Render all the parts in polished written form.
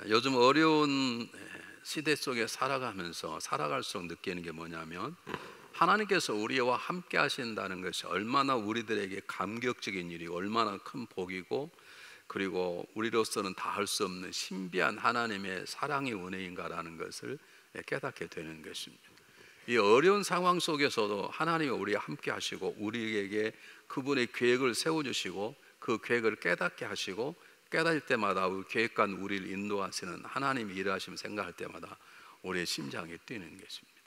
요즘 어려운 시대 속에 살아갈수록 느끼는 게 뭐냐면, 하나님께서 우리와 함께 하신다는 것이 얼마나 우리들에게 감격적인 일이고 얼마나 큰 복이고, 그리고 우리로서는 다 할 수 없는 신비한 하나님의 사랑의 은혜인가라는 것을 깨닫게 되는 것입니다. 이 어려운 상황 속에서도 하나님이 우리와 함께 하시고 우리에게 그분의 계획을 세워주시고 그 계획을 깨닫게 하시고, 깨달을 때마다 그 계획과 우리를 인도하시는 하나님의 일하심을 생각할 때마다 우리의 심장이 뛰는 것입니다.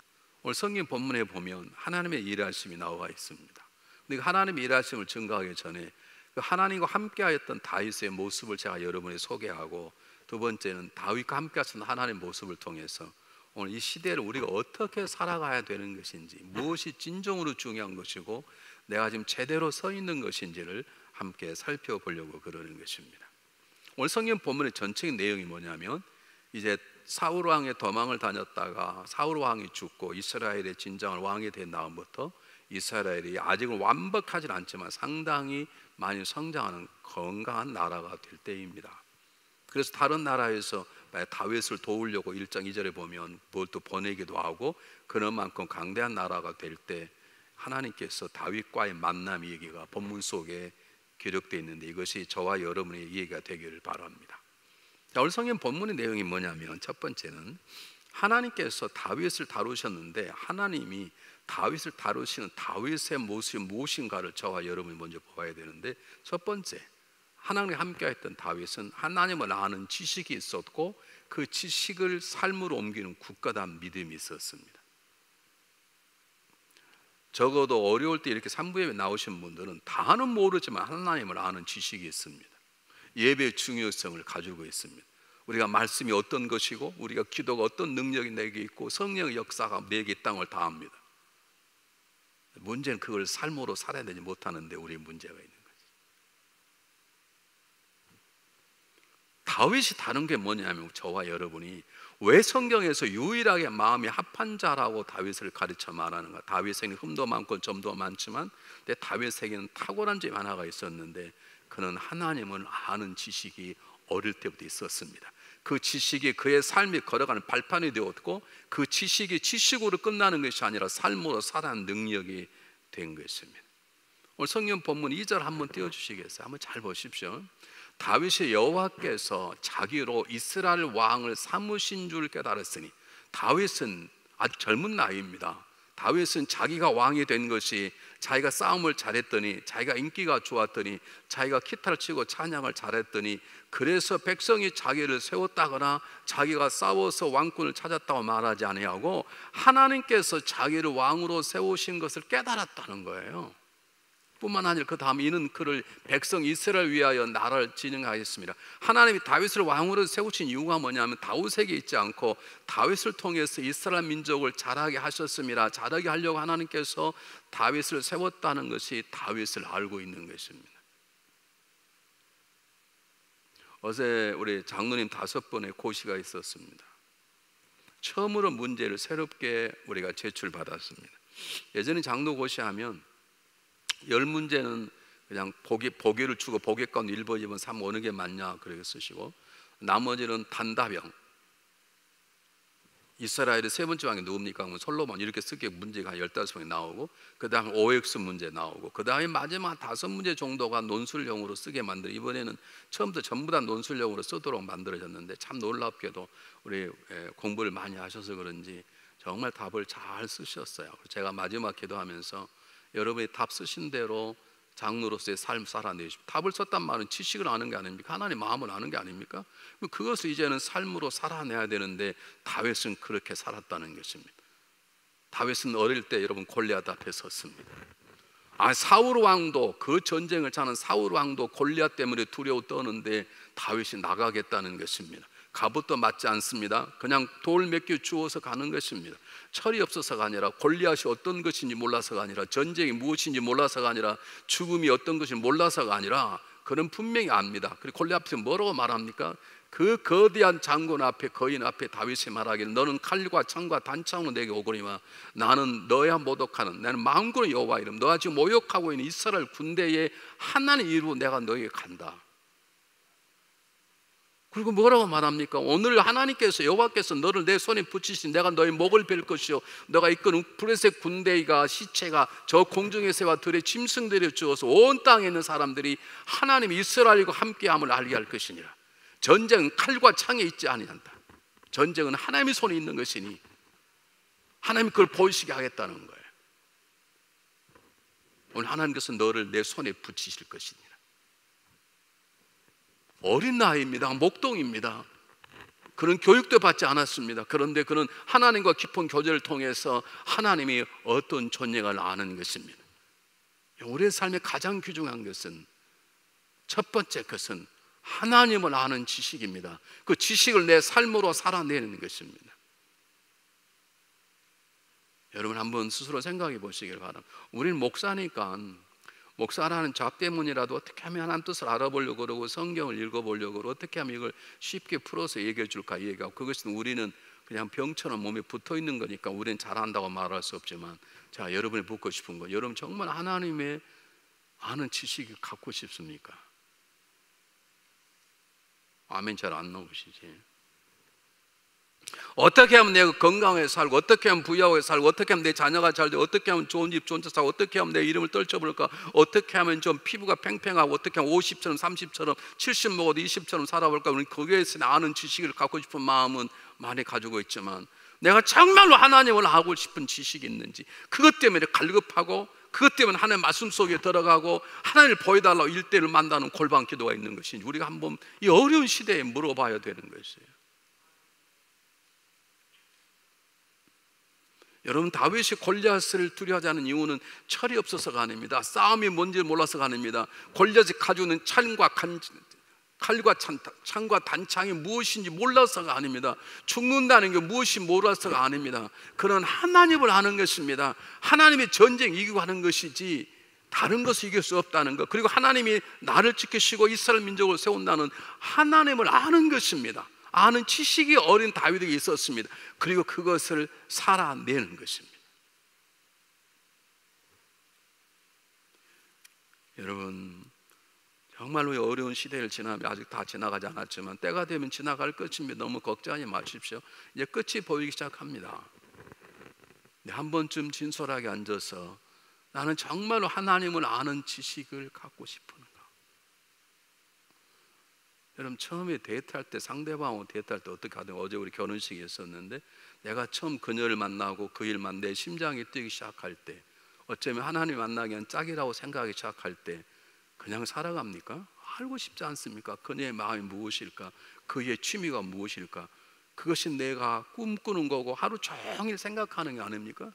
오늘 성경 본문에 보면 하나님의 일하심이 나와 있습니다. 근데 하나님의 일하심을 증거하기 전에 그 하나님과 함께하였던 다윗의 모습을 제가 여러분에게 소개하고, 두 번째는 다윗과 함께하신 하나님의 모습을 통해서 오늘 이 시대를 우리가 어떻게 살아가야 되는 것인지, 무엇이 진정으로 중요한 것이고 내가 지금 제대로 서 있는 것인지를 함께 살펴보려고 그러는 것입니다. 오늘 성경 본문의 전체적인 내용이 뭐냐면, 이제 사울 왕의 도망을 다녔다가 사울 왕이 죽고 이스라엘의 진정한 왕이 된 다음부터 이스라엘이 아직은 완벽하진 않지만 상당히 많이 성장하는 건강한 나라가 될 때입니다. 그래서 다른 나라에서 다윗을 도우려고 1장 2절에 보면 뭘 또 보내기도 하고, 그런 만큼 강대한 나라가 될 때 하나님께서 다윗과의 만남 얘기가 본문 속에 기록되어 있는데, 이것이 저와 여러분의 이해가 되기를 바랍니다. 오늘 성경 본문의 내용이 뭐냐면, 첫 번째는 하나님께서 다윗을 다루셨는데 하나님이 다윗을 다루시는 다윗의 모습이 무엇인가를 저와 여러분이 먼저 보아야 되는데, 첫 번째, 하나님과 함께했던 다윗은 하나님을 아는 지식이 있었고 그 지식을 삶으로 옮기는 굳건한 믿음이 있었습니다. 적어도 어려울 때 이렇게 산부예배 나오신 분들은 다는 모르지만 하나님을 아는 지식이 있습니다. 예배의 중요성을 가지고 있습니다. 우리가 말씀이 어떤 것이고 우리가 기도가 어떤 능력이 내게 있고 성령의 역사가 내게 있다는 걸 다 압니다. 문제는 그걸 삶으로 살아야 되지 못하는데 우리의 문제가 있는 거죠. 다윗이 다른 게 뭐냐면, 저와 여러분이 왜 성경에서 유일하게 마음이 합한 자라고 다윗을 가르쳐 말하는가? 다윗에게는 흠도 많고 점도 많지만 다윗에게는 탁월한 점이 하나가 있었는데, 그는 하나님을 아는 지식이 어릴 때부터 있었습니다. 그 지식이 그의 삶이 걸어가는 발판이 되었고, 그 지식이 지식으로 끝나는 것이 아니라 삶으로 살아가는 능력이 된 것입니다. 오늘 성경 본문 2절 한번 띄워주시겠어요? 한번 잘 보십시오. 다윗이 여호와께서 자기로 이스라엘 왕을 삼으신 줄 깨달았으니, 다윗은 아주 젊은 나이입니다. 다윗은 자기가 왕이 된 것이 자기가 싸움을 잘했더니, 자기가 인기가 좋았더니, 자기가 기타를 치고 찬양을 잘했더니, 그래서 백성이 자기를 세웠다거나 자기가 싸워서 왕권을 찾았다고 말하지 아니하고 하나님께서 자기를 왕으로 세우신 것을 깨달았다는 거예요. 뿐만 아니라 그 다음 이는 그를 백성 이스라엘 위하여 나라를 진행하였습니다. 하나님이 다윗을 왕으로 세우신 이유가 뭐냐면, 다윗에게 있지 않고 다윗을 통해서 이스라엘 민족을 자라게 하셨습니다. 자라게 하려고 하나님께서 다윗을 세웠다는 것이 다윗을 알고 있는 것입니다. 어제 우리 장로님 5번의 고시가 있었습니다. 처음으로 문제를 새롭게 우리가 제출받았습니다. 예전에 장로 고시하면 10문제는 그냥 보기를 주고 보기 가운데 1번, 2번, 3번 어느 게 맞냐 그렇게 쓰시고, 나머지는 단답형, 이스라엘의 세 번째 왕이 누굽니까? 그러면 솔로몬, 이렇게 쓰게 문제가 15번이 나오고, 그 다음에 OX 문제 나오고, 그 다음에 마지막 5문제 정도가 논술형으로 쓰게 만들어, 이번에는 처음부터 전부 다 논술형으로 쓰도록 만들어졌는데, 참 놀랍게도 우리 공부를 많이 하셔서 그런지 정말 답을 잘 쓰셨어요. 제가 마지막 기도하면서 여러분이 답 쓰신 대로 장로로서의 삶 살아내십시오. 답을 썼단 말은 지식을 아는 게 아닙니까? 하나님 마음을 아는 게 아닙니까? 그것을 이제는 삶으로 살아내야 되는데, 다윗은 그렇게 살았다는 것입니다. 다윗은 어릴 때 여러분 골리앗 앞에 섰습니다. 사울 왕도, 그 전쟁을 차는 사울 왕도 골리앗 때문에 두려워 떠는데 다윗이 나가겠다는 것입니다. 갑옷도 맞지 않습니다. 그냥 돌 몇 개 주워서 가는 것입니다. 철이 없어서가 아니라, 골리앗이 어떤 것인지 몰라서가 아니라, 전쟁이 무엇인지 몰라서가 아니라, 죽음이 어떤 것인지 몰라서가 아니라, 그는 분명히 압니다. 그리고 골리앗 앞에서 뭐라고 말합니까? 그 거대한 장군 앞에, 거인 앞에 다윗이 말하기를, 너는 칼과 창과 단창으로 내게 오거니와 나는 너야 모독하는, 나는 만군의 여호와 이름, 너가 지금 모욕하고 있는 이스라엘 군대의 하나님 이름으로 내가 너에게 간다. 그리고 뭐라고 말합니까? 오늘 하나님께서 여호와께서 너를 내 손에 붙이신 내가 너의 목을 벨 것이요 너가 이끄는 브레셋 군대가 시체가 저 공중의 새와 들의 짐승들에 주어서 온 땅에 있는 사람들이 하나님 이스라엘과 함께함을 알게 할 것이니라. 전쟁은 칼과 창에 있지 아니한다. 전쟁은 하나님의 손에 있는 것이니 하나님이 그걸 보이시게 하겠다는 거예요. 오늘 하나님께서 너를 내 손에 붙이실 것이니라. 어린 나이입니다. 목동입니다. 그런 교육도 받지 않았습니다. 그런데 그는 하나님과 깊은 교제를 통해서 하나님이 어떤 존재를 아는 것입니다. 우리의 삶의 가장 귀중한 것은, 첫 번째 것은 하나님을 아는 지식입니다. 그 지식을 내 삶으로 살아내는 것입니다. 여러분 한번 스스로 생각해 보시길 바랍니다. 우리는 목사니까 목사라는 잡 때문이라도 어떻게 하면 하나님 뜻을 알아보려고 그러고 성경을 읽어보려고 그러고 어떻게 하면 이걸 쉽게 풀어서 얘기해 줄까 얘기하고, 그것은 우리는 그냥 병처럼 몸에 붙어 있는 거니까 우리는 잘한다고 말할 수 없지만, 자, 여러분이 묻고 싶은 거, 여러분 정말 하나님의 아는 지식을 갖고 싶습니까? 아멘 잘 안 나오시지? 어떻게 하면 내가 건강하게 살고, 어떻게 하면 부유하게 살고, 어떻게 하면 내 자녀가 잘 되고, 어떻게 하면 좋은 집 좋은 차 사고, 어떻게 하면 내 이름을 떨쳐볼까, 어떻게 하면 좀 피부가 팽팽하고, 어떻게 하면 50처럼 30처럼 70 먹어도 20처럼 살아볼까. 우리는 거기에 아는 지식을 갖고 싶은 마음은 많이 가지고 있지만, 내가 정말로 하나님을 알고 싶은 지식이 있는지, 그것 때문에 갈급하고 그것 때문에 하나님의 말씀 속에 들어가고 하나님을 보여달라고 일대를 만나는 골방 기도가 있는 것인지, 우리가 한번 이 어려운 시대에 물어봐야 되는 것이에요. 여러분, 다윗이 골리앗을 두려워하지 않는 이유는 철이 없어서가 아닙니다. 싸움이 뭔지 몰라서가 아닙니다. 골리앗이 가지고 있는 칼과 창과 단창이 무엇인지 몰라서가 아닙니다. 죽는다는 게 무엇이 몰라서가 아닙니다. 그런 하나님을 아는 것입니다. 하나님의 전쟁 이기고 하는 것이지 다른 것을 이길 수 없다는 것, 그리고 하나님이 나를 지키시고 이스라엘 민족을 세운다는 하나님을 아는 것입니다. 아는 지식이 어린 다윗에게 있었습니다. 그리고 그것을 살아내는 것입니다. 여러분, 정말로 어려운 시대를 지나면, 아직 다 지나가지 않았지만 때가 되면 지나갈 것입니다. 너무 걱정하지 마십시오. 이제 끝이 보이기 시작합니다. 한 번쯤 진솔하게 앉아서 나는 정말로 하나님을 아는 지식을 갖고 싶은가. 여러분, 처음에 데이트할 때, 상대방하고 데이트할 때 어떻게 하든, 어제 우리 결혼식이 있었는데 내가 처음 그녀를 만나고 그 일만 내 심장이 뛰기 시작할 때, 어쩌면 하나님 만나기 엔 짝이라고 생각하기 시작할 때 그냥 살아갑니까? 알고 싶지 않습니까? 그녀의 마음이 무엇일까? 그의 취미가 무엇일까? 그것이 내가 꿈꾸는 거고 하루 종일 생각하는 게 아닙니까?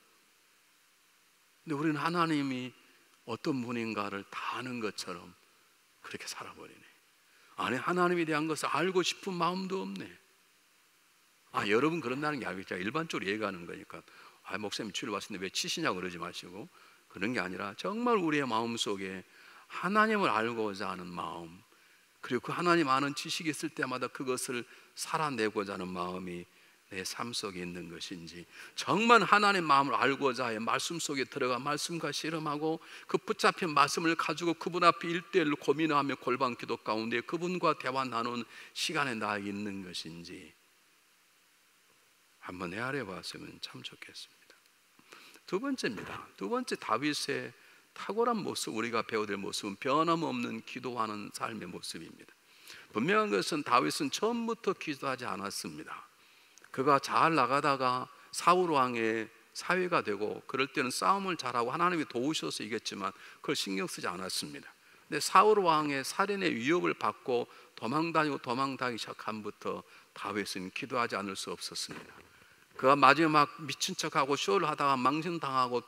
근데 우리는 하나님이 어떤 분인가를 다 아는 것처럼 그렇게 살아버리네. 아니, 하나님에 대한 것을 알고 싶은 마음도 없네. 여러분 그런다는 게 아니죠. 일반적으로 얘기하는 거니까 목사님 주일 왔는데 왜 치시냐고 그러지 마시고, 그런 게 아니라 정말 우리의 마음속에 하나님을 알고자 하는 마음, 그리고 그 하나님 아는 지식이 있을 때마다 그것을 살아내고자 하는 마음이 내 삶 속에 있는 것인지, 정말 하나님 마음을 알고자 해 말씀 속에 들어가 말씀과 씨름하고 그 붙잡힌 말씀을 가지고 그분 앞에 일대일로 고민하며 골방 기도 가운데 그분과 대화 나눈 시간에 나 있는 것인지 한번 헤아려 봤으면 참 좋겠습니다. 두 번째입니다. 두 번째, 다윗의 탁월한 모습, 우리가 배워야 될 모습은 변함없는 기도하는 삶의 모습입니다. 분명한 것은 다윗은 처음부터 기도하지 않았습니다. 그가 잘 나가다가 사울 왕의 사위가 되고 그럴 때는 싸움을 잘하고 하나님이 도우셔서 이겼지만 그걸 신경 쓰지 않았습니다. 근데 사울 왕의 살인의 위협을 받고 도망다니기 시작함부터 다윗은 기도하지 않을 수 없었습니다. 그가 마지막 미친 척하고 쇼를 하다가 망신당하고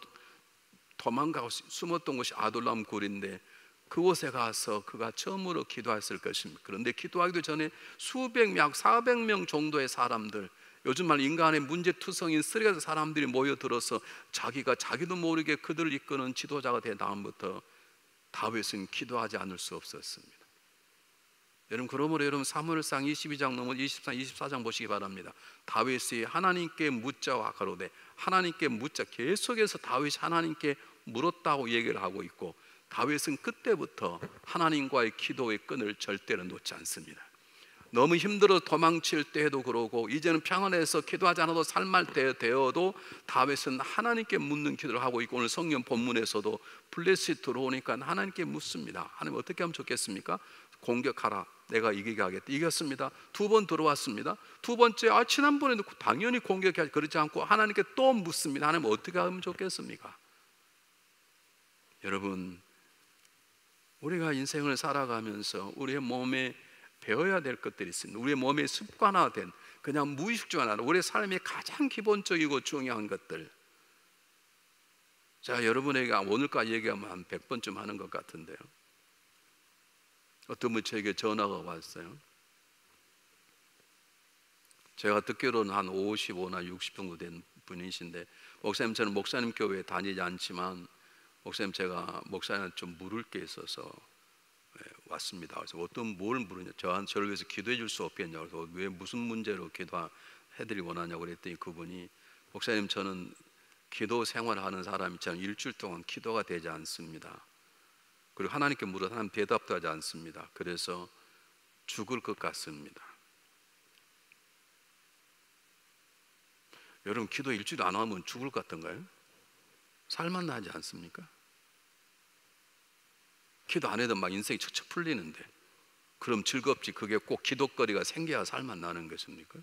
도망가고 숨었던 곳이 아둘람 굴인데, 그곳에 가서 그가 처음으로 기도했을 것입니다. 그런데 기도하기도 전에 수백 명, 400명 정도의 사람들, 요즘 말 인간의 문제투성인 쓰레기 사람들이 모여들어서 자기도 모르게 그들을 이끄는 지도자가 된 다음부터 다윗은 기도하지 않을 수 없었습니다. 여러분, 그러므로 여러분 사무엘상 22장 넘어 23, 24장 보시기 바랍니다. 다윗이 하나님께 묻자와 가로되, 하나님께 묻자, 계속해서 다윗이 하나님께 물었다고 얘기를 하고 있고, 다윗은 그때부터 하나님과의 기도의 끈을 절대로 놓지 않습니다. 너무 힘들어 도망칠 때에도 그러고, 이제는 평안해서 기도하지 않아도 살만 때 되어도 다윗은 하나님께 묻는 기도를 하고 있고, 오늘 성경 본문에서도 블레셋 들어오니까 하나님께 묻습니다. 하나님 어떻게 하면 좋겠습니까? 공격하라, 내가 이기게 하겠다. 이겼습니다. 두 번 들어왔습니다. 두 번째, 지난번에도 당연히 공격해야지. 그렇지 않고 하나님께 또 묻습니다. 하나님 어떻게 하면 좋겠습니까? 여러분, 우리가 인생을 살아가면서 우리의 몸에 배워야 될 것들이 있습니다. 우리의 몸에 습관화된, 그냥 무의식 중 하나, 우리의 삶의 가장 기본적이고 중요한 것들. 자, 여러분에게 오늘까지 얘기하면 한 100번쯤 하는 것 같은데요, 어떤 분이 저에게 전화가 왔어요. 제가 듣기로는 한 55나 60 정도 된 분이신데, 목사님, 저는 목사님 교회에 다니지 않지만 목사님, 제가 목사님한테 좀 물을 게 있어서 왔습니다. 그래서 뭘 물으냐, 저를 위해서 기도해 줄 수 없겠냐고. 그래서 왜, 무슨 문제로 기도해드리 원하냐고 그랬더니 그분이, 목사님, 저는 기도 생활하는 사람이지만 일주일 동안 기도가 되지 않습니다. 그리고 하나님께 물어도 하나님 대답도 하지 않습니다. 그래서 죽을 것 같습니다. 여러분, 기도 일주일 안 하면 죽을 것 같던가요? 살만 나지 않습니까? 기도 안 해도 막 인생이 척척 풀리는데, 그럼 즐겁지. 그게 꼭 기도거리가 생겨야 살만 나는 것입니까?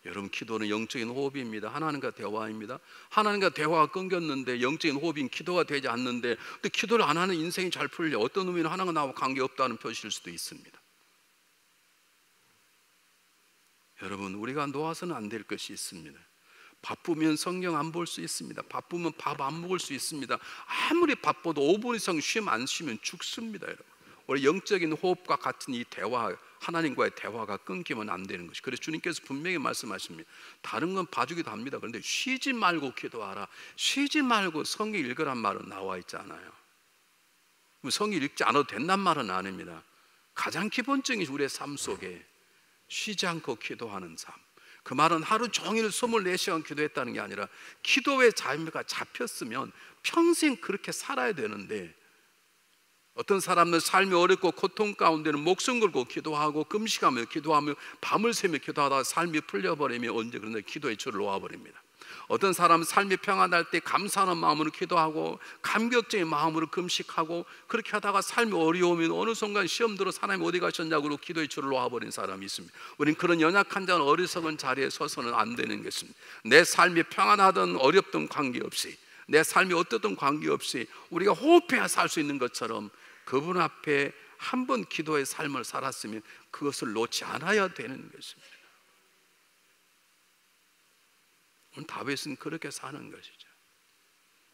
여러분, 기도는 영적인 호흡입니다. 하나님과 대화입니다. 하나님과 대화가 끊겼는데 영적인 호흡인 기도가 되지 않는데, 또 기도를 안 하는 인생이 잘 풀려. 어떤 의미는 하나님과 나와 관계없다는 표시일 수도 있습니다. 여러분, 우리가 놓아서는 안 될 것이 있습니다. 바쁘면 성경 안 볼 수 있습니다. 바쁘면 밥 안 먹을 수 있습니다. 아무리 바빠도 5분 이상 안 쉬면 죽습니다. 여러분, 우리 영적인 호흡과 같은 이 대화, 하나님과의 대화가 끊기면 안 되는 것이. 그래서 주님께서 분명히 말씀하십니다. 다른 건 봐주기도 합니다. 그런데 쉬지 말고 기도하라. 쉬지 말고 성경 읽으란 말은 나와 있지 않아요. 성경 읽지 않아도 된단 말은 아닙니다. 가장 기본적인 우리의 삶 속에 쉬지 않고 기도하는 삶, 그 말은 하루 종일 24시간 기도했다는 게 아니라, 기도의 자유가 잡혔으면 평생 그렇게 살아야 되는데, 어떤 사람은 삶이 어렵고 고통 가운데는 목숨 걸고 기도하고 금식하며 기도하며 밤을 새며 기도하다가 삶이 풀려버리면 언제 그런데 기도의 줄을 놓아버립니다. 어떤 사람은 삶이 평안할 때 감사하는 마음으로 기도하고 감격적인 마음으로 금식하고, 그렇게 하다가 삶이 어려우면 어느 순간 시험 들어 사람이 어디 가셨냐고 기도의 줄을 놓아버린 사람이 있습니다. 우리는 그런 연약한 자는 어리석은 자리에 서서는 안 되는 것입니다. 내 삶이 평안하든 어렵든 관계없이, 내 삶이 어떻든 관계없이 우리가 호흡해야 살 수 있는 것처럼 그분 앞에 한 번 기도의 삶을 살았으면 그것을 놓지 않아야 되는 것입니다. 오늘 다윗은 그렇게 사는 것이죠.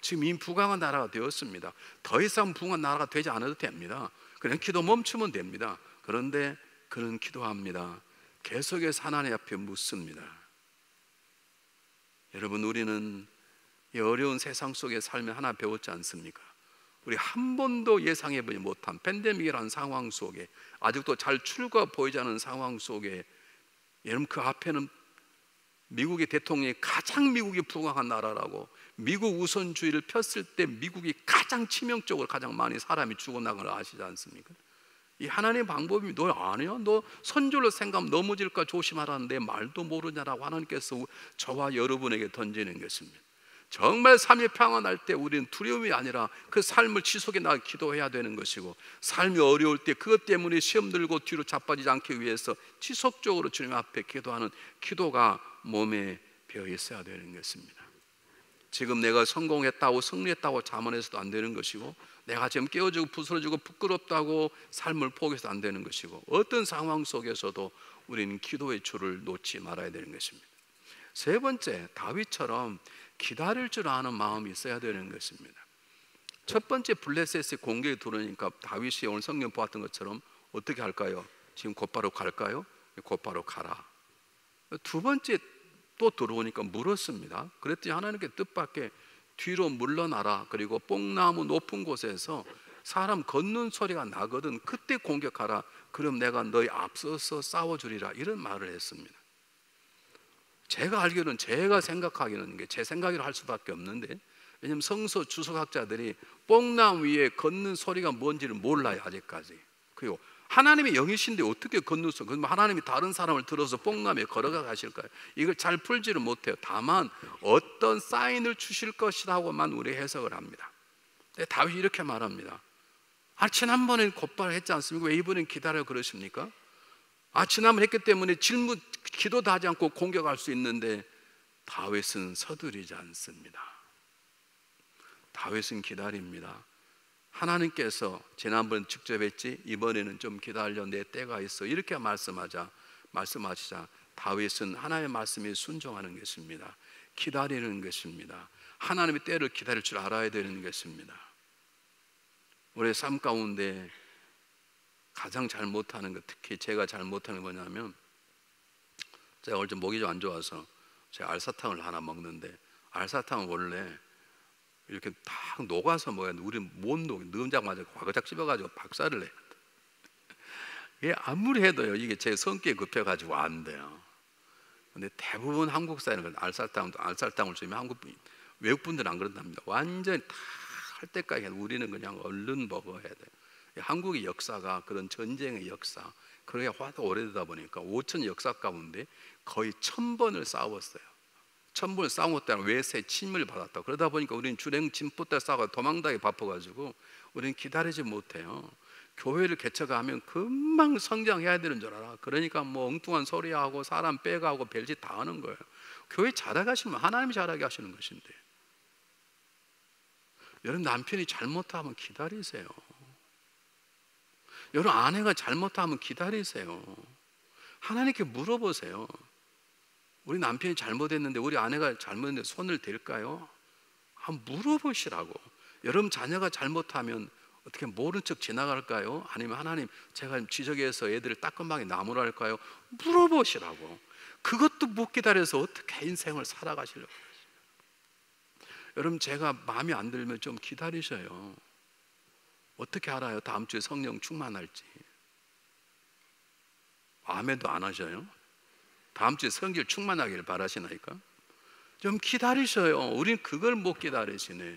지금 이미 부강한 나라가 되었습니다. 더 이상 부강한 나라가 되지 않아도 됩니다. 그냥 기도 멈추면 됩니다. 그런데 그는 기도합니다. 계속해서 하나님 앞에 묻습니다. 여러분, 우리는 이 어려운 세상 속에 살면 하나 배웠지 않습니까? 우리 한 번도 예상해보지 못한 팬데믹이라는 상황 속에, 아직도 잘 출구가 보이지 않는 상황 속에, 여러분, 그 앞에는 미국의 대통령이 가장 미국이 부강한 나라라고 미국 우선주의를 폈을 때 미국이 가장 치명적으로 가장 많이 사람이 죽어나간 걸 아시지 않습니까? 이 하나님의 방법이, 너 아니야? 너 선줄로 생각하면 넘어질까 조심하라는데 말도 모르냐라고 하나님께서 저와 여러분에게 던지는 것입니다. 정말 삶이 평안할 때 우리는 두려움이 아니라 그 삶을 지속해 나가 기도해야 되는 것이고, 삶이 어려울 때 그것 때문에 시험 들고 뒤로 자빠지지 않기 위해서 지속적으로 주님 앞에 기도하는 기도가 몸에 배어 있어야 되는 것입니다. 지금 내가 성공했다고 승리했다고 자만해서도 안 되는 것이고, 내가 지금 깨어지고 부스러지고 부끄럽다고 삶을 포기해서도 안 되는 것이고, 어떤 상황 속에서도 우리는 기도의 줄을 놓지 말아야 되는 것입니다. 세 번째, 다윗처럼 기다릴 줄 아는 마음이 있어야 되는 것입니다. 첫 번째, 블레셋의 공격이 들어오니까 다윗이 오늘 성경 보았던 것처럼 어떻게 할까요? 지금 곧바로 갈까요? 곧바로 가라. 두 번째 또 들어오니까 물었습니다. 그랬더니 하나님께 뜻밖의 뒤로 물러나라. 그리고 뽕나무 높은 곳에서 사람 걷는 소리가 나거든. 그때 공격하라. 그럼 내가 너희 앞서서 싸워주리라. 이런 말을 했습니다. 제가 알기로는, 제가 생각하기는, 제 생각이라 할 수밖에 없는데, 왜냐하면 성서 주석학자들이 뽕나무 위에 걷는 소리가 뭔지를 몰라요, 아직까지. 그리고 하나님의 영이신데 어떻게 건너서, 그럼 하나님이 다른 사람을 들어서 뽕남에 걸어가 가실까요? 이걸 잘 풀지를 못해요. 다만 어떤 사인을 주실 것이라고만 우리 해석을 합니다. 다윗이 이렇게 말합니다. 지난번엔 곧바로 했지 않습니까? 왜 이번엔 기다려 그러십니까? 지난번 했기 때문에 기도도 하지 않고 공격할 수 있는데, 다윗은 서두르지 않습니다. 다윗은 기다립니다. 하나님께서 지난번 직접 했지, 이번에는 좀 기다려, 내 때가 있어, 이렇게 말씀하시자 다윗은 하나님의 말씀에 순종하는 것입니다. 기다리는 것입니다. 하나님의 때를 기다릴 줄 알아야 되는 것입니다. 우리의 삶 가운데 가장 잘 못하는 것, 특히 제가 잘 못하는 게 뭐냐면, 제가 오늘 좀 목이 좀 안 좋아서 제가 알사탕을 하나 먹는데, 알사탕은 원래 이렇게 딱 녹아서 먹어야 돼. 우리는 못 녹여, 넣자마자 과거작 씹어가지고 박살을 내야 돼. 이게 아무리 해도요, 이게 제 성격이 급해가지고 안 돼요. 근데 대부분 한국 사람은 알사탕을 주면 외국 분들은 안 그런답니다. 완전히 다 할 때까지 우리는 그냥 얼른 먹어야 돼요. 한국의 역사가 그런 전쟁의 역사, 그러게 화도 오래되다 보니까 5천 역사 가운데 거의 1000번을 싸웠어요. 1000번을 싸웠다는 외세 침을 받았다. 그러다 보니까 우리는 주랭 침포 때 싸워 도망다기 바빠가지고 우리는 기다리지 못해요. 교회를 개척하면 금방 성장해야 되는 줄 알아. 그러니까 뭐 엉뚱한 소리하고 사람 빼가고 별짓 다 하는 거예요. 교회 잘하게 하시면 하나님이 잘하게 하시는 것인데, 여러분 남편이 잘못하면 기다리세요. 여러분 아내가 잘못하면 기다리세요. 하나님께 물어보세요. 우리 남편이 잘못했는데, 우리 아내가 잘못했는데 손을 댈까요? 한번 물어보시라고. 여러분 자녀가 잘못하면 어떻게 모른 척 지나갈까요? 아니면 하나님 제가 지적해서 애들을 따끔하게 나무라 할까요? 물어보시라고. 그것도 못 기다려서 어떻게 인생을 살아가시려고 그러세요? 여러분 제가 마음에 안 들면 좀 기다리셔요. 어떻게 알아요? 다음 주에 성령 충만할지. 아멘도 안 하셔요? 다음 주에 성령 충만하기를 바라시나이까? 좀 기다리셔요. 우린 그걸 못 기다리시네.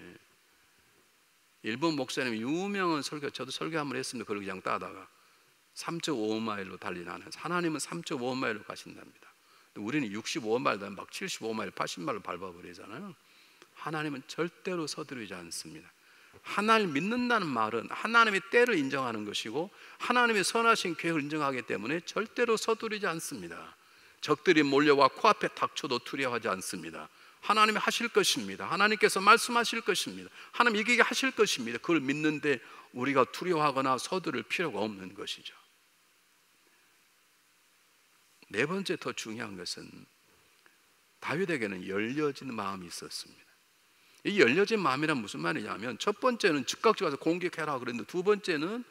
일본 목사님 유명한 설교, 저도 설교 한번 했습니다. 그걸 그냥 따다가 3.5마일로 달리나는, 하나님은 3.5마일로 가신답니다. 우리는 65마일, 막 75마일, 80마일로 밟아버리잖아요. 하나님은 절대로 서두르지 않습니다. 하나님을 믿는다는 말은 하나님의 때를 인정하는 것이고, 하나님의 선하신 계획을 인정하기 때문에 절대로 서두르지 않습니다. 적들이 몰려와 코앞에 닥쳐도 두려워하지 않습니다. 하나님이 하실 것입니다. 하나님께서 말씀하실 것입니다. 하나님 이기게 하실 것입니다. 그걸 믿는데 우리가 두려워하거나 서두를 필요가 없는 것이죠. 네 번째 더 중요한 것은, 다윗에게는 열려진 마음이 있었습니다. 이 열려진 마음이란 무슨 말이냐면, 첫 번째는 즉각적으로 가서 공격해라 그랬는데, 두 번째는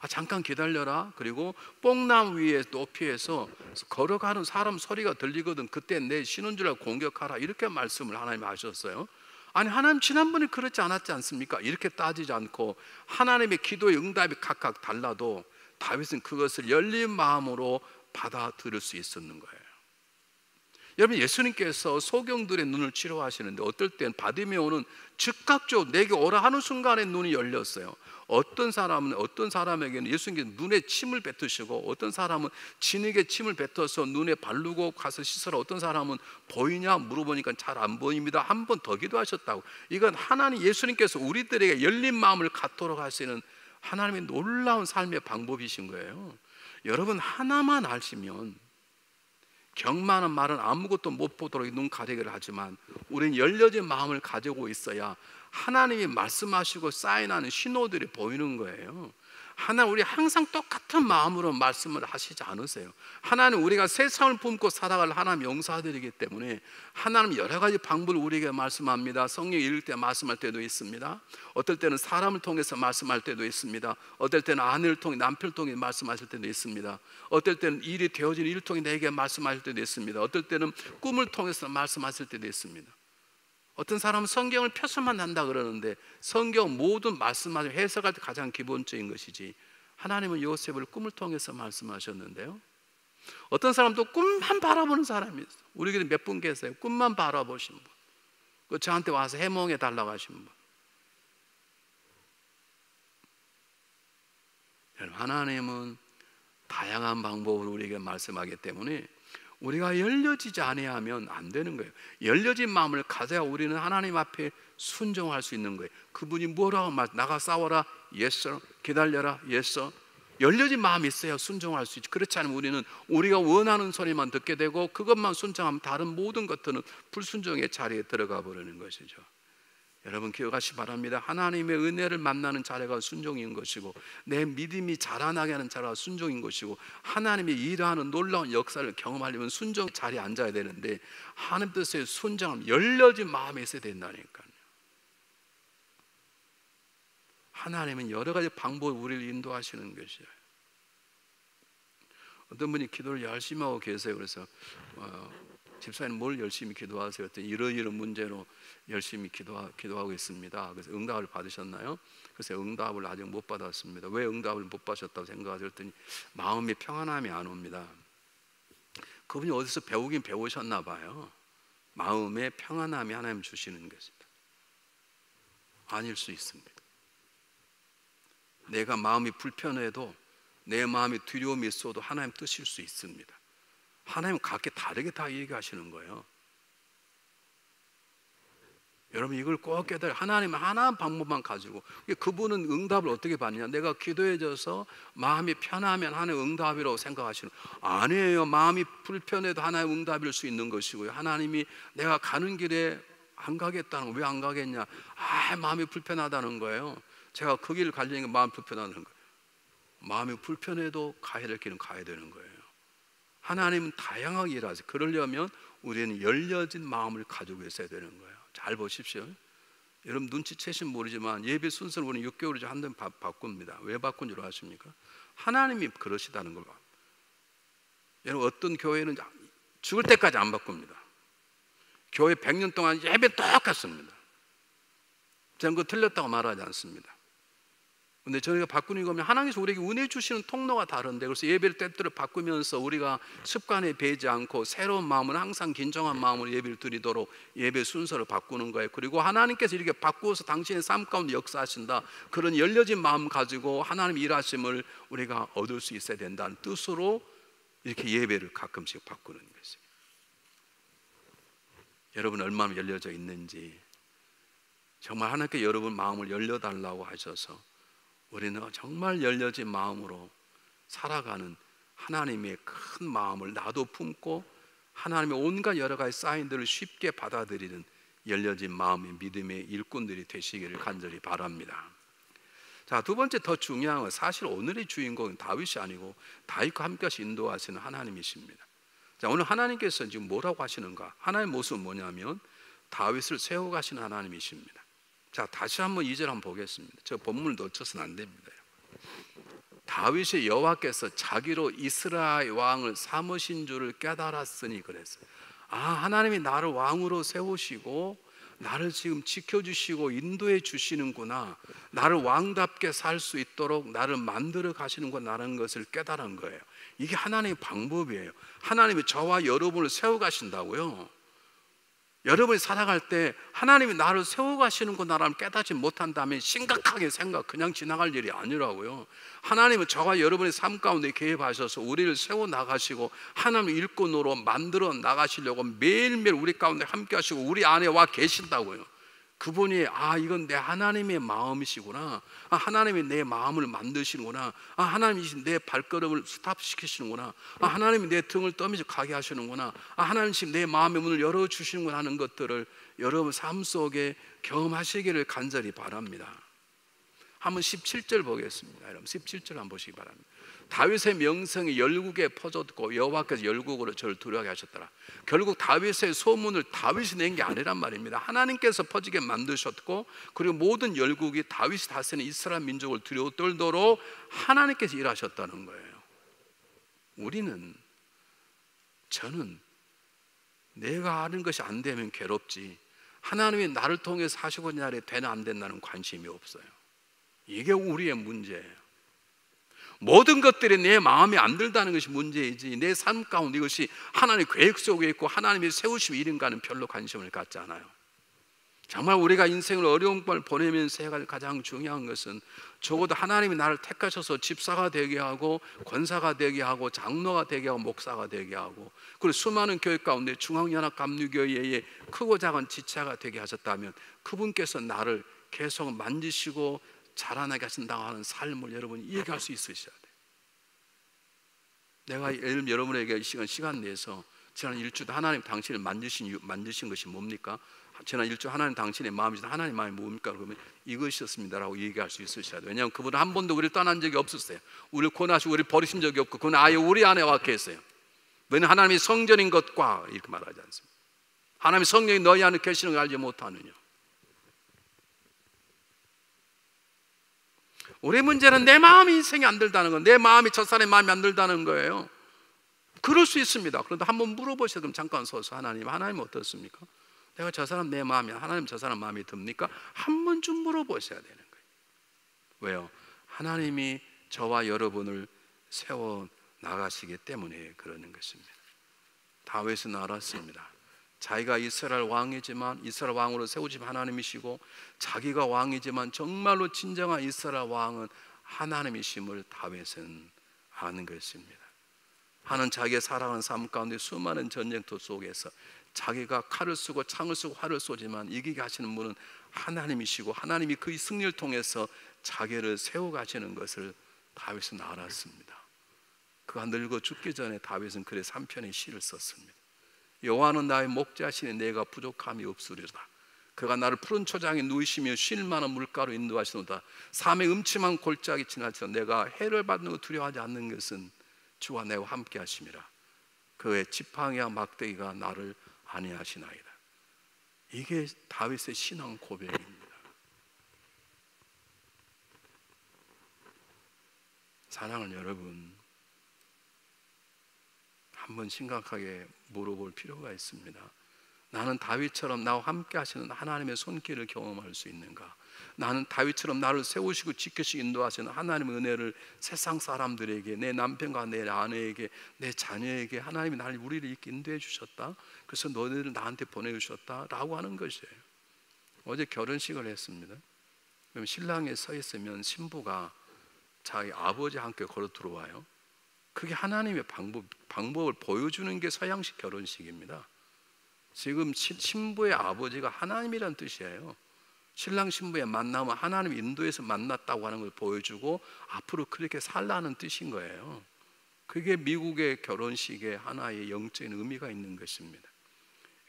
잠깐 기다려라. 그리고 뽕나무 위에 높이에서 걸어가는 사람 소리가 들리거든. 그때 내 신은 줄 알고 공격하라. 이렇게 말씀을 하나님이 하셨어요. 아니 하나님 지난번에 그렇지 않았지 않습니까? 이렇게 따지지 않고 하나님의 기도의 응답이 각각 달라도 다윗은 그것을 열린 마음으로 받아들일 수 있었는 거예요. 여러분 예수님께서 소경들의 눈을 치료하시는데, 어떨 땐 바디메오는 즉각적으로 내게 오라 하는 순간에 눈이 열렸어요. 어떤 사람에게는 예수님께서 눈에 침을 뱉으시고, 어떤 사람은 진에게 침을 뱉어서 눈에 바르고 가서 씻으라. 어떤 사람은 보이냐 물어보니까 잘 안 보입니다. 한 번 더 기도하셨다고. 이건 하나님 예수님께서 우리들에게 열린 마음을 갖도록 하시는 하나님의 놀라운 삶의 방법이신 거예요. 여러분 하나만 아시면, 경만한 말은 아무것도 못 보도록 눈 가리기를 하지만, 우리는 열려진 마음을 가지고 있어야 하나님이 말씀하시고 사인하는 신호들이 보이는 거예요. 하나님, 우리 항상 똑같은 마음으로 말씀을 하시지 않으세요. 하나님, 우리가 세상을 품고 살아갈 하나님 용사들이기 때문에 하나님 여러 가지 방법을 우리에게 말씀합니다. 성령 읽을 때 말씀할 때도 있습니다. 어떨 때는 사람을 통해서 말씀할 때도 있습니다. 어떨 때는 아내를 통해, 남편을 통해 말씀하실 때도 있습니다. 어떨 때는 일이 되어진 일을 통해 내게 말씀하실 때도 있습니다. 어떨 때는 꿈을 통해서 말씀하실 때도 있습니다. 어떤 사람은 성경을 펴서만 한다 그러는데, 성경 모든 말씀하시고 해석할 때 가장 기본적인 것이지, 하나님은 요셉을 꿈을 통해서 말씀하셨는데요. 어떤 사람도 꿈만 바라보는 사람이 있어요. 우리 교회 몇 분 계세요. 꿈만 바라보신 분. 그 저한테 와서 해몽해 달라고 하신 분. 여러분, 하나님은 다양한 방법으로 우리에게 말씀하기 때문에 우리가 열려지지 아니하면 안 되는 거예요. 열려진 마음을 가져야 우리는 하나님 앞에 순종할 수 있는 거예요. 그분이 뭐라고 나가 싸워라, yes sir. 기다려라, yes sir. 열려진 마음이 있어야 순종할 수 있지. 그렇지 않으면 우리는 우리가 원하는 소리만 듣게 되고 그것만 순종하면 다른 모든 것들은 불순종의 자리에 들어가 버리는 것이죠. 여러분 기억하시기 바랍니다. 하나님의 은혜를 만나는 자리가 순종인 것이고 내 믿음이 자라나게 하는 자리가 순종인 것이고 하나님이 일하는 놀라운 역사를 경험하려면 순종 자리에 앉아야 되는데 하나님 뜻에 순종하면 열려진 마음이 있어야 된다니까요. 하나님은 여러 가지 방법으로 우리를 인도하시는 것이에요. 어떤 분이 기도를 열심히 하고 계세요. 그래서 집사님 뭘 열심히 기도하세요? 그랬더니 이런 문제로 열심히 기도하고 있습니다. 그래서 응답을 받으셨나요? 그래서 응답을 아직 못 받았습니다. 왜 응답을 못 받으셨다고 생각하셨더니 마음의 평안함이 안 옵니다. 그분이 어디서 배우긴 배우셨나 봐요. 마음의 평안함이 하나님 주시는 것이다. 아닐 수 있습니다. 내가 마음이 불편해도 내 마음에 두려움이 있어도 하나님 뜻일 수 있습니다. 하나님은 각기 다르게 다 얘기하시는 거예요. 여러분 이걸 꼭 깨달아요. 하나님은 하나의 방법만 가지고 그분은 응답을 어떻게 받느냐. 내가 기도해져서 마음이 편하면 하나님의 응답이라고 생각하시는 아니에요. 마음이 불편해도 하나님의 응답일 수 있는 것이고요. 하나님이 내가 가는 길에 안 가겠다는 거 왜 안 가겠냐. 마음이 불편하다는 거예요. 제가 그 길을 가려니까 마음이 불편하다는 거예요. 마음이 불편해도 가야 될 길은 가야 되는 거예요. 하나님은 다양하게 일하세요. 그러려면 우리는 열려진 마음을 가지고 있어야 되는 거예요. 잘 보십시오. 여러분 눈치채시면 모르지만 예배 순서를 우리는 6개월에 한 번 바꿉니다. 왜 바꾼 줄 아십니까? 하나님이 그러시다는 걸. 여러분 어떤 교회는 죽을 때까지 안 바꿉니다. 교회 100년 동안 예배 똑같습니다. 저는 그거 틀렸다고 말하지 않습니다. 근데 저희가 바꾸는 거면 하나님께서 우리에게 은혜 주시는 통로가 다른데 그래서 예배를 때때로 바꾸면서 우리가 습관에 배지 않고 새로운 마음은 항상 긴장한 마음으로 예배를 드리도록 예배 순서를 바꾸는 거예요. 그리고 하나님께서 이렇게 바꾸어서 당신의 삶 가운데 역사하신다. 그런 열려진 마음 가지고 하나님 일하심을 우리가 얻을 수 있어야 된다는 뜻으로 이렇게 예배를 가끔씩 바꾸는 것이에요. 여러분 얼마나 열려져 있는지 정말 하나님께 여러분 마음을 열려달라고 하셔서 우리는 정말 열려진 마음으로 살아가는 하나님의 큰 마음을 나도 품고 하나님의 온갖 여러 가지 사인들을 쉽게 받아들이는 열려진 마음의 믿음의 일꾼들이 되시기를 간절히 바랍니다. 자, 두 번째 더 중요한 건 사실 오늘의 주인공은 다윗이 아니고 다윗과 함께 인도하시는 하나님이십니다. 자, 오늘 하나님께서 지금 뭐라고 하시는가? 하나님의 모습은 뭐냐면 다윗을 세워가시는 하나님이십니다. 자, 다시 한번 2절 한번 보겠습니다. 저 본문을 놓쳐서는 안 됩니다. 다윗이 여호와께서 자기로 이스라엘 왕을 삼으신 줄을 깨달았으니 그랬어요. 하나님이 나를 왕으로 세우시고 나를 지금 지켜주시고 인도해 주시는구나. 나를 왕답게 살 수 있도록 나를 만들어 가시는구나라는 것을 깨달은 거예요. 이게 하나님의 방법이에요. 하나님이 저와 여러분을 세워가신다고요. 여러분이 살아갈 때 하나님이 나를 세워가시는구나라는 깨닫지 못한다면 심각하게 그냥 지나갈 일이 아니라고요. 하나님은 저와 여러분의 삶 가운데 개입하셔서 우리를 세워나가시고 하나님의 일꾼으로 만들어 나가시려고 매일매일 우리 가운데 함께 하시고 우리 안에 와 계신다고요. 그분이 이건 내 하나님의 마음이시구나. 하나님이 내 마음을 만드시는구나. 하나님이 내 발걸음을 스탑시키시는구나. 하나님이 내 등을 떠미지 가게 하시는구나. 하나님이 내 마음의 문을 열어주시는구나 하는 것들을 여러분 삶 속에 경험하시기를 간절히 바랍니다. 한번 17절 보겠습니다. 여러분 17절 한번 보시기 바랍니다. 다윗의 명성이 열국에 퍼졌고 여호와께서 열국으로 저를 두려워하게 하셨더라. 결국 다윗의 소문을 다윗이 낸 게 아니란 말입니다. 하나님께서 퍼지게 만드셨고 그리고 모든 열국이 다윗이 다스리는 이스라엘 민족을 두려워 떨도록 하나님께서 일하셨다는 거예요. 저는 내가 아는 것이 안 되면 괴롭지 하나님이 나를 통해서 하시고자 하되 되나 안 된다는 관심이 없어요. 이게 우리의 문제예요. 모든 것들이 내 마음에 안 들다는 것이 문제이지 내 삶 가운데 이것이 하나님의 계획 속에 있고 하나님이 세우신 일인가는 별로 관심을 갖지 않아요. 정말 우리가 인생을 어려운 걸 보내면서 해야 할 가장 중요한 것은 적어도 하나님이 나를 택하셔서 집사가 되게 하고 권사가 되게 하고 장로가 되게 하고 목사가 되게 하고 그리고 수많은 교회 가운데 중앙연합 감리교회의 크고 작은 지체가 되게 하셨다면 그분께서 나를 계속 만지시고 자라나게 하신다고 하는 삶을 여러분이 얘기할 수 있으셔야 돼요. 내가 여러분에게 시간 내서 지난 일주도 하나님 당신을 만드신 것이 뭡니까? 지난 일주 하나님 당신의 마음이죠. 하나님 마음이 뭡니까? 그러면 이것이었습니다라고 얘기할 수 있으셔야 돼요. 왜냐하면 그분은 한 번도 우리를 떠난 적이 없었어요. 우리를 고난하시고 우리를 버리신 적이 없고 그건 아예 우리 안에 와 계세요. 왜냐하면 하나님이 성전인 것과 이렇게 말하지 않습니다. 하나님의 성령이 너희 안에 계시는 걸 알지 못하느냐. 우리 문제는 내 마음이 인생이 안 들다는 건, 내 마음이 저 사람의 마음이 안 들다는 거예요. 그럴 수 있습니다. 그런데 한번 물어보셔야 그럼 잠깐 서서 하나님 어떻습니까? 내가 저 사람 내 마음이, 하나님 저 사람 마음이 듭니까? 한 번쯤 물어보셔야 되는 거예요. 왜요? 하나님이 저와 여러분을 세워 나가시기 때문에 그러는 것입니다. 다윗은 알았습니다. 자기가 이스라엘 왕이지만 이스라엘 왕으로 세우신 하나님이시고 자기가 왕이지만 정말로 진정한 이스라엘 왕은 하나님이심을 다윗은 아는 것입니다. 하는 자기의 살아가는 삶 가운데 수많은 전쟁터 속에서 자기가 칼을 쓰고 창을 쓰고 활을 쏘지만 이기게 하시는 분은 하나님이시고 하나님이 그 승리를 통해서 자기를 세워가시는 것을 다윗은 알았습니다. 그가 늙어 죽기 전에 다윗은 글에 3편의 시를 썼습니다. 여호와는 나의 목자시니 내가 부족함이 없으리로다. 그가 나를 푸른 초장에 누이시며 쉴 만한 물가로 인도하시노다. 삶의 음침한 골짜기 지나쳐 내가 해를 받는 거 두려워하지 않는 것은 주와 내와 함께 하심이라. 그의 지팡이와 막대기가 나를 안위하시나이다. 이게 다윗의 신앙 고백입니다. 사랑하는 여러분, 한번 심각하게 물어볼 필요가 있습니다. 나는 다윗처럼 나와 함께 하시는 하나님의 손길을 경험할 수 있는가? 나는 다윗처럼 나를 세우시고 지키시고 인도하시는 하나님의 은혜를 세상 사람들에게, 내 남편과 내 아내에게, 내 자녀에게 하나님이 우리를 이렇게 인도해 주셨다. 그래서 너희를 나한테 보내주셨다 라고 하는 것이에요. 어제 결혼식을 했습니다. 그럼 신랑이 서 있으면 신부가 자기 아버지와 함께 걸어 들어와요. 그게 하나님의 방법을 보여주는 게 서양식 결혼식입니다. 지금 신부의 아버지가 하나님이란 뜻이에요. 신랑 신부의 만남은 하나님 인도에서 만났다고 하는 걸 보여주고 앞으로 그렇게 살라는 뜻인 거예요. 그게 미국의 결혼식의 하나의 영적인 의미가 있는 것입니다.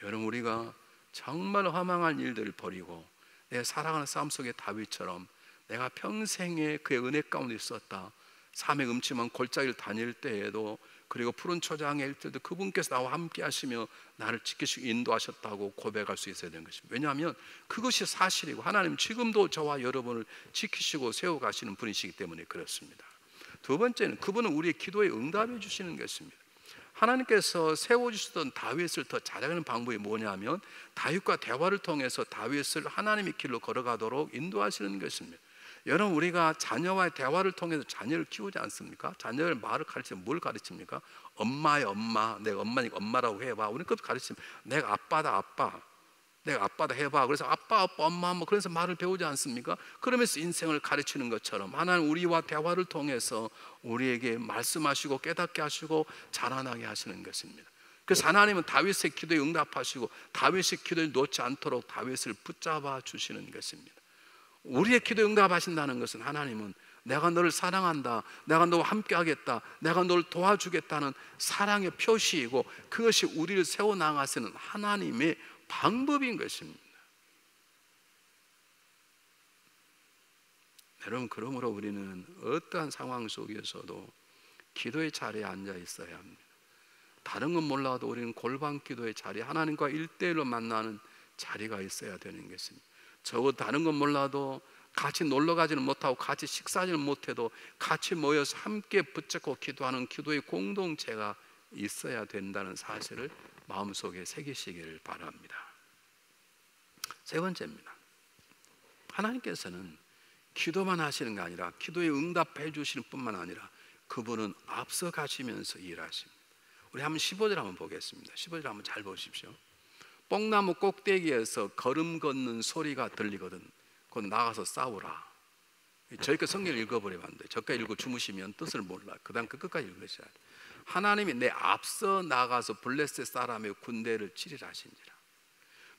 여러분, 우리가 정말 허망한 일들을 버리고 내 살아가는 삶 속의 다윗처럼 내가 평생에 그의 은혜 가운데 있었다. 삶의 음침한 골짜기를 다닐 때에도, 그리고 푸른 초장에 있을 때도 그분께서 나와 함께 하시며 나를 지키시고 인도하셨다고 고백할 수 있어야 되는 것입니다. 왜냐하면 그것이 사실이고 하나님 지금도 저와 여러분을 지키시고 세워가시는 분이시기 때문에 그렇습니다. 두 번째는 그분은 우리의 기도에 응답해 주시는 것입니다. 하나님께서 세워주시던 다윗을 더 잘하는 방법이 뭐냐면 다윗과 대화를 통해서 다윗을 하나님의 길로 걸어가도록 인도하시는 것입니다. 여러분, 우리가 자녀와의 대화를 통해서 자녀를 키우지 않습니까? 자녀를 말을 가르치면 뭘 가르칩니까? 엄마의 엄마, 내가 엄마니까 엄마라고 해봐. 우리는 그것도 가르치면 내가 아빠다 아빠, 내가 아빠다 해봐. 그래서 아빠, 엄마, 그래서 말을 배우지 않습니까? 그러면서 인생을 가르치는 것처럼 하나님 우리와 대화를 통해서 우리에게 말씀하시고 깨닫게 하시고 자라나게 하시는 것입니다. 그래서 하나님은 다윗의 기도에 응답하시고 다윗의 기도를 놓지 않도록 다윗을 붙잡아 주시는 것입니다. 우리의 기도에 응답하신다는 것은 하나님은 내가 너를 사랑한다, 내가 너와 함께 하겠다, 내가 너를 도와주겠다는 사랑의 표시이고 그것이 우리를 세워나가시는 하나님의 방법인 것입니다. 여러분, 그러므로 우리는 어떠한 상황 속에서도 기도의 자리에 앉아 있어야 합니다. 다른 건 몰라도 우리는 골방 기도의 자리, 하나님과 1대1로 만나는 자리가 있어야 되는 것입니다. 적어도 다른 건 몰라도 같이 놀러 가지는 못하고 같이 식사하지는 못해도 같이 모여서 함께 붙잡고 기도하는 기도의 공동체가 있어야 된다는 사실을 마음속에 새기시기를 바랍니다. 세 번째입니다. 하나님께서는 기도만 하시는 게 아니라 기도에 응답해 주시는 뿐만 아니라 그분은 앞서 가시면서 일하십니다. 우리 한번 15절 한번 보겠습니다. 15절 한번 잘 보십시오. 뽕나무 꼭대기에서 걸음 걷는 소리가 들리거든. 곧 나가서 싸우라. 저희가 성경을 읽어버리면 안 돼. 저까지 읽고 주무시면 뜻을 몰라. 그 다음 끝까지 읽으셔야 돼. 하나님이 내 앞서 나가서 블레셋 사람의 군대를 치리라 하신지라.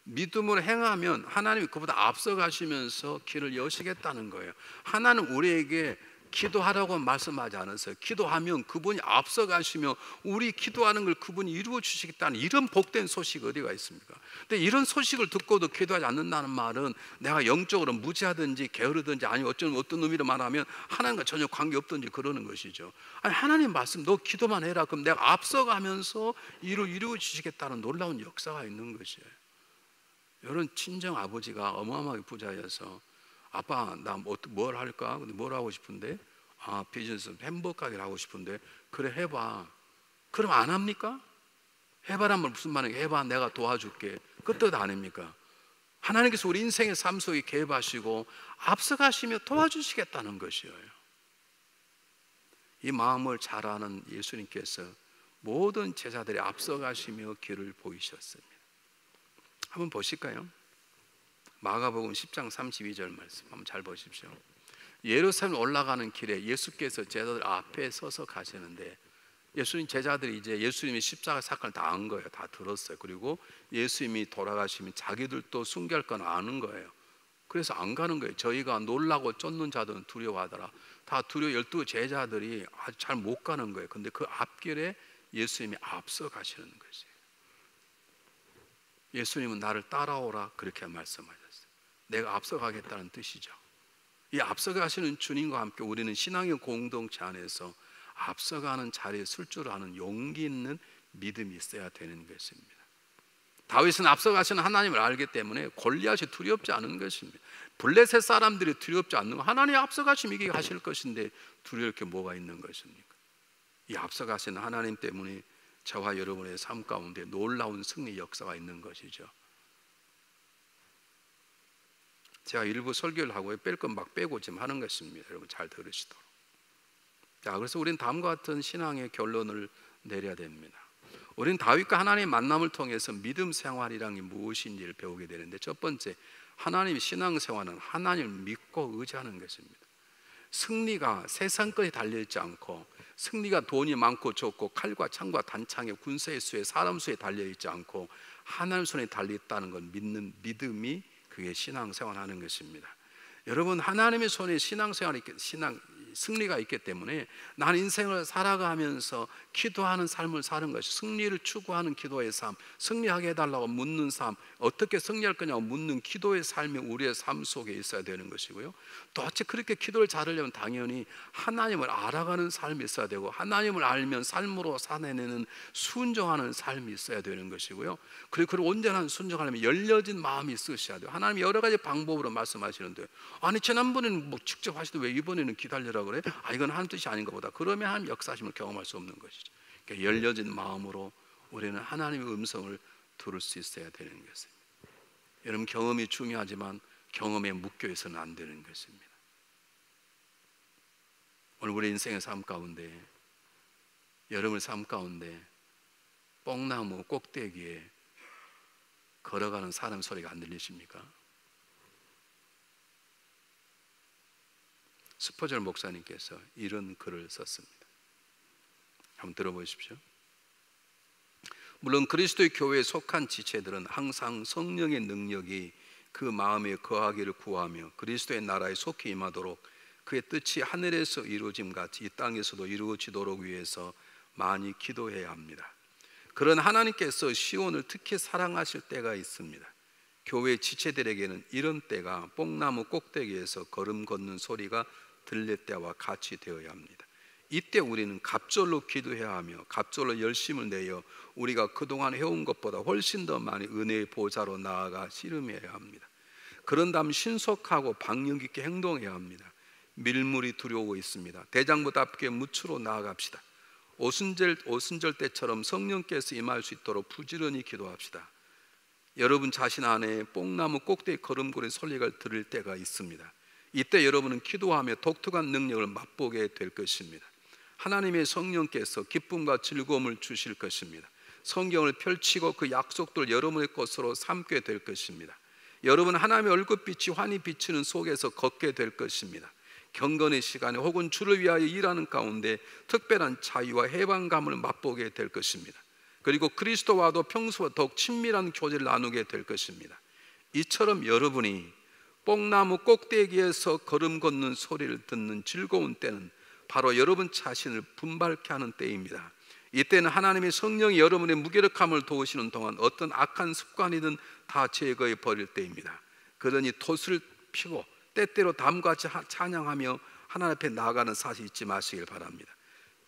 믿음으로 행하면 하나님이 그보다 앞서 가시면서 길을 여시겠다는 거예요. 하나님 우리에게 기도하라고 말씀하지 않으세요. 기도하면 그분이 앞서 가시며 우리 기도하는 걸 그분이 이루어 주시겠다는 이런 복된 소식이 어디가 있습니까? 근데 이런 소식을 듣고도 기도하지 않는다는 말은 내가 영적으로 무지하든지 게으르든지 아니면 어떤 의미로 말하면 하나님과 전혀 관계없든지 그러는 것이죠. 아니, 하나님 말씀 너 기도만 해라. 그럼 내가 앞서 가면서 이루어 주시겠다는 놀라운 역사가 있는 것이에요. 이런 친정 아버지가 어마어마하게 부자여서 아빠 나 뭘 할까? 근데 뭘 하고 싶은데? 비즈니스 햄버거 가게를 하고 싶은데. 그래 해봐. 그럼 안 합니까? 해봐란 말 무슨 말이에요? 해봐 내가 도와줄게. 그 뜻 아닙니까? 하나님께서 우리 인생의 삶 속에 개입하시고 앞서가시며 도와주시겠다는 것이에요. 이 마음을 잘 아는 예수님께서 모든 제자들이 앞서가시며 길을 보이셨습니다. 한번 보실까요? 마가복음 10장 32절 말씀 한번 잘 보십시오. 예루살렘 올라가는 길에 예수께서 제자들 앞에 서서 가시는데 예수님 제자들이 이제 예수님이 십자가 사건을 다 안 거예요. 다 들었어요. 그리고 예수님이 돌아가시면 자기들도 순교할 건 아는 거예요. 그래서 안 가는 거예요. 저희가 놀라고 쫓는 자들은 두려워하더라. 다 두려워 12 제자들이 아주 잘 못 가는 거예요. 근데 그 앞길에 예수님이 앞서 가시는 것이에요. 예수님은 나를 따라오라 그렇게 말씀하셨어요. 내가 앞서가겠다는 뜻이죠. 이 앞서가시는 주님과 함께 우리는 신앙의 공동체 안에서 앞서가는 자리에 설 줄 아는 용기 있는 믿음이 있어야 되는 것입니다. 다윗은 앞서가시는 하나님을 알기 때문에 골리앗이 두렵지 않은 것입니다. 블레셋 사람들이 두렵지 않는 거, 하나님이 앞서가시면 이게 하실 것인데 두려울 게 뭐가 있는 것입니까? 이 앞서가시는 하나님 때문에 저와 여러분의 삶 가운데 놀라운 승리 역사가 있는 것이죠. 제가 일부 설교를 하고 뺄 건 막 빼고 지금 하는 것입니다. 여러분 잘 들으시도록. 자, 그래서 우리는 다음과 같은 신앙의 결론을 내려야 됩니다. 우리는 다윗과 하나님의 만남을 통해서 믿음 생활이란 게 무엇인지를 배우게 되는데, 첫 번째, 하나님의 신앙생활은 하나님을 믿고 의지하는 것입니다. 승리가 세상 것에 달려있지 않고, 승리가 돈이 많고 적고 칼과 창과 단창의 군사의 수에 사람 수에 달려있지 않고 하나님 손에 달려있다는 걸 믿는 믿음이 그게 신앙생활하는 것입니다. 여러분, 하나님의 손에 승리가 있기 때문에 나는 인생을 살아가면서 기도하는 삶을 사는 것이, 승리를 추구하는 기도의 삶, 승리하게 해달라고 묻는 삶, 어떻게 승리할 거냐고 묻는 기도의 삶이 우리의 삶 속에 있어야 되는 것이고요. 또 어찌 그렇게 기도를 잘하려면 당연히 하나님을 알아가는 삶이 있어야 되고, 하나님을 알면 삶으로 살아내는 순종하는 삶이 있어야 되는 것이고요. 그리고 그 온전한 순종하려면 열려진 마음이 있으셔야 돼요. 하나님이 여러 가지 방법으로 말씀하시는데, 아니 지난번에는 뭐 직접 하시더니 왜 이번에는 기다려라 그래? 이건 하나님 뜻이 아닌가 보다. 그러면 하나님 역사심을 경험할 수 없는 것이죠. 그러니까 열려진 마음으로 우리는 하나님의 음성을 들을 수 있어야 되는 것입니다. 여러분, 경험이 중요하지만 경험에 묶여 있어서는 안 되는 것입니다. 오늘 우리 인생의 삶 가운데, 여러분의 삶 가운데 뽕나무 꼭대기에 걸어가는 사람 소리가 안 들리십니까? 스퍼절 목사님께서 이런 글을 썼습니다. 한번 들어보십시오. 물론 그리스도의 교회에 속한 지체들은 항상 성령의 능력이 그 마음에 거하기를 구하며 그리스도의 나라에 속히 임하도록 그의 뜻이 하늘에서 이루어짐 같이 이 땅에서도 이루어지도록 위해서 많이 기도해야 합니다. 그런 하나님께서 시온을 특히 사랑하실 때가 있습니다. 교회 지체들에게는 이런 때가 뽕나무 꼭대기에서 걸음 걷는 소리가 들릴 때와 같이 되어야 합니다. 이때 우리는 갑절로 기도해야 하며 갑절로 열심을 내어 우리가 그동안 해온 것보다 훨씬 더 많이 은혜의 보좌로 나아가 씨름해야 합니다. 그런 다음 신속하고 방력 있게 행동해야 합니다. 밀물이 들어오고 있습니다. 대장부답게 무추로 나아갑시다. 오순절 때처럼 성령께서 임할 수 있도록 부지런히 기도합시다. 여러분 자신 안에 뽕나무 꼭대기 걸음걸이 소리가 들릴 때가 있습니다. 이때 여러분은 기도하며 독특한 능력을 맛보게 될 것입니다. 하나님의 성령께서 기쁨과 즐거움을 주실 것입니다. 성경을 펼치고 그 약속들을 여러분의 것으로 삼게 될 것입니다. 여러분 하나님의 얼굴빛이 환히 비치는 속에서 걷게 될 것입니다. 경건의 시간에 혹은 주를 위하여 일하는 가운데 특별한 자유와 해방감을 맛보게 될 것입니다. 그리고 그리스도와도 평소와 더욱 친밀한 교제를 나누게 될 것입니다. 이처럼 여러분이 뽕나무 꼭대기에서 걸음 걷는 소리를 듣는 즐거운 때는 바로 여러분 자신을 분발케 하는 때입니다. 이때는 하나님의 성령이 여러분의 무기력함을 도우시는 동안 어떤 악한 습관이든 다 제거해 버릴 때입니다. 그러니 돛을 피고 때때로 다음같이 찬양하며 하나님 앞에 나아가는 사실 잊지 마시길 바랍니다.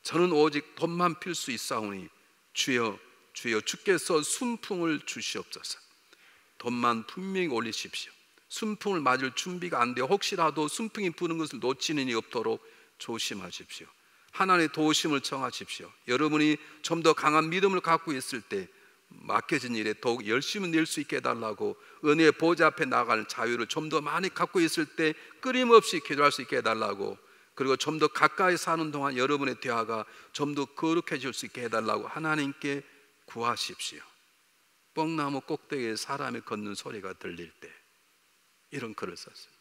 저는 오직 돛만 필 수 있사오니 주여 주여 주께서 순풍을 주시옵소서. 돛만 분명히 올리십시오. 순풍을 맞을 준비가 안 되어 혹시라도 순풍이 부는 것을 놓치는 일이 없도록 조심하십시오. 하나님의 도우심을 청하십시오. 여러분이 좀 더 강한 믿음을 갖고 있을 때 맡겨진 일에 더욱 열심히 낼 수 있게 해달라고, 은혜의 보좌 앞에 나갈 자유를 좀 더 많이 갖고 있을 때 끊임없이 기도할 수 있게 해달라고, 그리고 좀 더 가까이 사는 동안 여러분의 대화가 좀 더 거룩해질 수 있게 해달라고 하나님께 구하십시오. 뽕나무 꼭대기에 사람이 걷는 소리가 들릴 때, 이런 글을 썼습니다.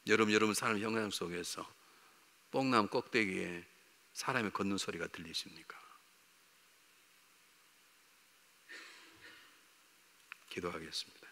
여러분 삶의 형상 속에서 뽕나무 꼭대기에 사람이 걷는 소리가 들리십니까? 기도하겠습니다.